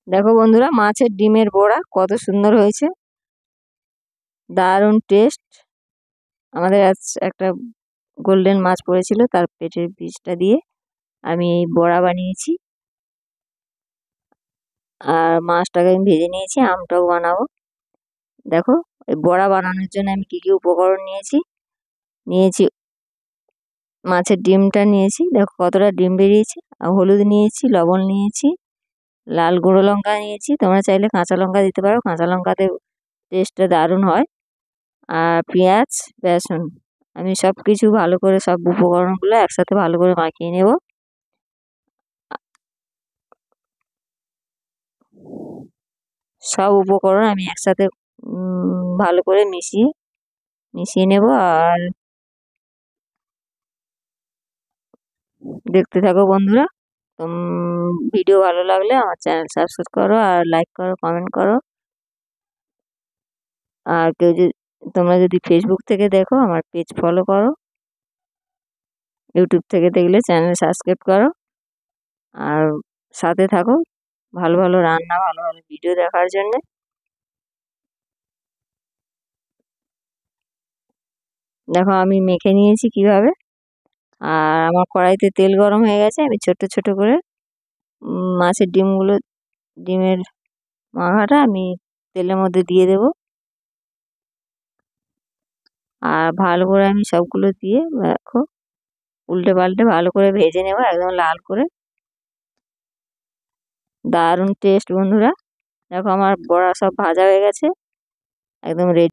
দেখো বন্ধুরা, মাছের ডিমের বড়া কত সুন্দর হয়েছে, দারুণ টেস্ট। আমাদের আজ একটা গোল্ডেন মাছ পড়েছিল, তার পেটের পিসটা দিয়ে আমি এই বড়া বানিয়েছি। আর মাছটাকে আমি ভেজে নিয়েছি, আমটাও বানাবো। দেখো, এই বড়া বানানোর জন্য আমি কি কি উপকরণ নিয়েছি। নিয়েছি মাছের ডিমটা নিয়েছি, দেখো কতটা ডিম বেরিয়েছে। আর হলুদ নিয়েছি, লবণ নিয়েছি, লাল গুঁড়ো লঙ্কা নিয়েছি। তোমরা চাইলে কাঁচা লঙ্কা দিতে পারো, কাঁচা লঙ্কাতে টেস্টটা দারুণ হয়। আর পেঁয়াজ, বেসন। আমি সব কিছু ভালো করে, সব উপকরণগুলো একসাথে ভালো করে মাখিয়ে নেব। সব উপকরণ আমি একসাথে ভালো করে মিশিয়ে নেব। আর দেখতে থাকো বন্ধুরা। ভিডিও ভালো লাগলে আমার চ্যানেল সাবস্ক্রাইব করো, আর লাইক করো, কমেন্ট করো। আর কেউ যদি তোমরা যদি ফেসবুক থেকে দেখো, আমার পেজ ফলো করো। ইউটিউব থেকে দেখলে চ্যানেল সাবস্ক্রাইব করো। আর সাথে থাকো ভালো ভালো রান্না, ভালো ভালো ভিডিও দেখার জন্য। দেখো আমি মেখে নিয়েছি কিভাবে। আর আমার কড়াইতে তেল গরম হয়ে গেছে, আমি ছোট ছোট করে মাছের ডিমের মাখাটা আমি তেলের মধ্যে দিয়ে দেব। আর ভালো করে আমি সবগুলো দিয়ে দেখো উল্টে পাল্টে ভালো করে ভেজে নেব, একদম লাল করে। দারুণ টেস্ট বন্ধুরা। দেখো আমার বড়া সব ভাজা হয়ে গেছে, একদম রেডি।